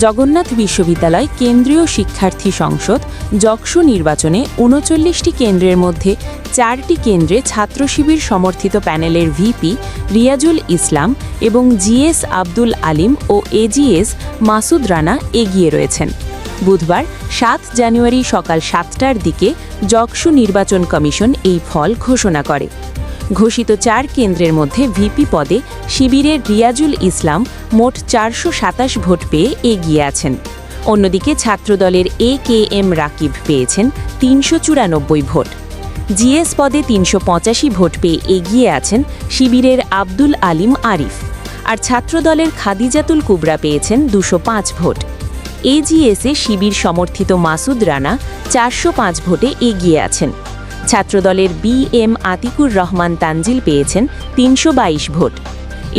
জগন্নাথ বিশ্ববিদ্যালয় কেন্দ্রীয় শিক্ষার্থী সংসদ যক্সু নির্বাচনে ৩৯টি কেন্দ্রের মধ্যে ৪টি কেন্দ্রে ছাত্র শিবির সমর্থিত প্যানেলের ভিপি রিয়াজুল ইসলাম এবং জিএস আব্দুল আলিম ও এজিএস মাসুদ রানা এগিয়ে রয়েছেন। বুধবার ৭ জানুয়ারি সকাল ৭টার দিকে যক্সু নির্বাচন কমিশন এই ফল ঘোষণা করে। ঘোষিত ৪ কেন্দ্রের মধ্যে ভিপি পদে শিবিরের রিয়াজুল ইসলাম মোট ৪২৭ ভোট পেয়ে এগিয়ে আছেন। অন্যদিকে ছাত্রদলের এ.কে.এম. রাকিব পেয়েছেন ৩৯৪ ভোট। জিএস পদে ৩৮৫ ভোট পেয়ে এগিয়ে আছেন শিবিরের আব্দুল আলিম আরিফ, আর ছাত্রদলের খাদিজাতুল কুবরা পেয়েছেন ২০৫ ভোট। এজিএসে শিবির সমর্থিত মাসুদ রানা ৪০৫ ভোটে এগিয়ে আছেন। ছাত্রদলের বি.এম. আতিকুর রহমান তানজিল পেয়েছেন ৩২২ ভোট।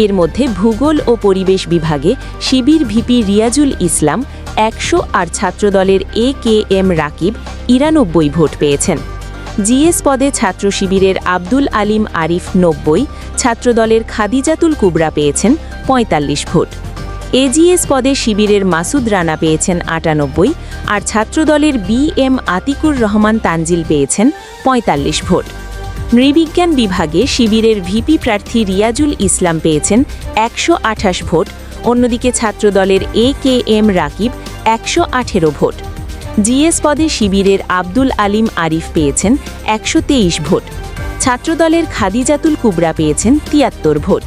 এর মধ্যে ভূগোল ও পরিবেশ বিভাগে শিবির ভিপি রিয়াজুল ইসলাম ১০০ আর ছাত্রদলের এ.কে.এম. রাকিব ৯২ ভোট পেয়েছেন। জিএস পদে ছাত্র শিবিরের আব্দুল আলিম আরিফ ৯০, ছাত্রদলের খাদিজাতুল কুবরা পেয়েছেন ৪৫ ভোট। এজিএস পদে শিবিরের মাসুদ রানা পেয়েছেন ৯৮, আর ছাত্রদলের বি.এম. আতিকুর রহমান তানজিল পেয়েছেন ৪৫ ভোট। নৃবিজ্ঞান বিভাগে শিবিরের ভিপি প্রার্থী রিয়াজুল ইসলাম পেয়েছেন ১২৮ ভোট। অন্যদিকে ছাত্রদলের এ.কে.এম. রাকিব ১১৮ ভোট। জিএস পদে শিবিরের আব্দুল আলিম আরিফ পেয়েছেন ১২৩ ভোট। ছাত্রদলের খাদিজাতুল কুবরা পেয়েছেন ৭৩ ভোট।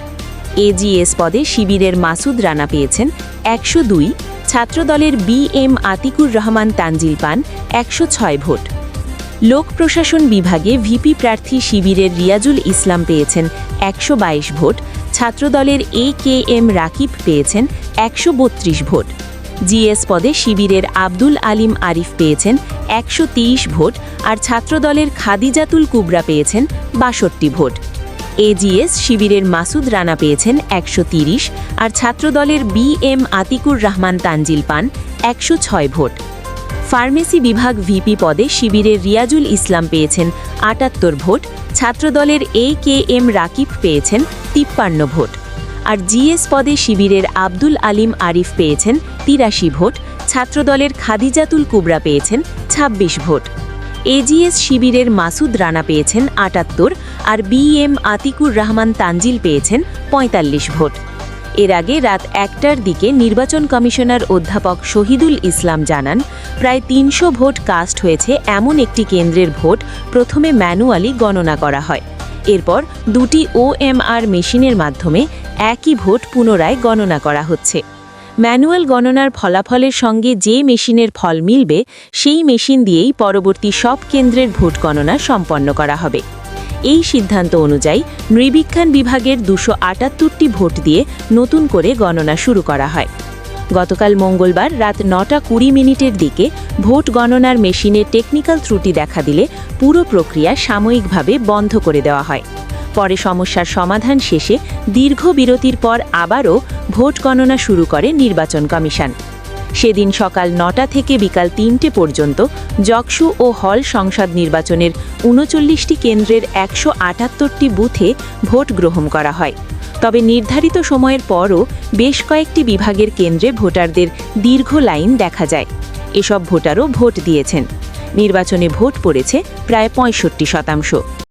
এজিএস পদে শিবিরের মাসুদ রানা পেয়েছেন ১০২, ছাত্রদলের বি.এম. আতিকুর রহমান তানজিল পান ১০৬ ভোট। লোক প্রশাসন বিভাগে ভিপি প্রার্থী শিবিরের রিয়াজুল ইসলাম পেয়েছেন ১২২ ভোট। ছাত্রদলের এ.কে.এম. রাকিব পেয়েছেন ১৩২ ভোট। জিএস পদে শিবিরের আব্দুল আলিম আরিফ পেয়েছেন ১৩০ ভোট, আর ছাত্রদলের খাদিজাতুল কুবরা পেয়েছেন ৬২ ভোট। এজিএস শিবিরের মাসুদ রানা পেয়েছেন ১৩০, আর ছাত্রদলের বি.এম. আতিকুর রহমান তানজিল পান ১০৬ ভোট। ফার্মেসি বিভাগ ভিপি পদে শিবিরের রিয়াজুল ইসলাম পেয়েছেন ৭৮ ভোট। ছাত্রদলের এ.কে.এম. রাকিব পেয়েছেন ৫৩ ভোট, আর জিএস পদে শিবিরের আব্দুল আলিম আরিফ পেয়েছেন ৮৩ ভোট। ছাত্রদলের খাদিজাতুল কুবরা পেয়েছেন ২৬ ভোট। এজিএস শিবিরের মাসুদ রানা পেয়েছেন ৭৮, আর বি.এম. আতিকুর রহমান তানজিল পেয়েছেন ৪৫ ভোট। এর আগে রাত ১টার দিকে নির্বাচন কমিশনার অধ্যাপক শহীদুল ইসলাম জানান, প্রায় ৩০০ ভোট কাস্ট হয়েছে এমন একটি কেন্দ্রের ভোট প্রথমে ম্যানুয়ালি গণনা করা হয়। এরপর দুটি ওএমআর মেশিনের মাধ্যমে একই ভোট পুনরায় গণনা করা হচ্ছে। ম্যানুয়াল গণনার ফলাফলের সঙ্গে যে মেশিনের ফল মিলবে সেই মেশিন দিয়েই পরবর্তী সব কেন্দ্রের ভোট গণনা সম্পন্ন করা হবে। এই সিদ্ধান্ত অনুযায়ী নৃবিজ্ঞান বিভাগের ২৭৮টি ভোট দিয়ে নতুন করে গণনা শুরু করা হয়। গতকাল মঙ্গলবার রাত ৯টা২০ দিকে ভোট গণনার মেশিনে টেকনিক্যাল ত্রুটি দেখা দিলে পুরো প্রক্রিয়া সাময়িকভাবে বন্ধ করে দেওয়া হয়। পরে সমস্যার সমাধান শেষে দীর্ঘ বিরতির পর আবারও ভোট গণনা শুরু করে নির্বাচন কমিশন। সেদিন সকাল ৯টা থেকে বিকাল ৩টে পর্যন্ত যক্সু ও হল সংসদ নির্বাচনের ৩৯টি কেন্দ্রের ১৭৮টি বুথে ভোট গ্রহণ করা হয়। তবে নির্ধারিত সময়ের পরও বেশ কয়েকটি বিভাগের কেন্দ্রে ভোটারদের দীর্ঘ লাইন দেখা যায়। এসব ভোটারও ভোট দিয়েছেন। নির্বাচনে ভোট পড়েছে প্রায় ৬৫%।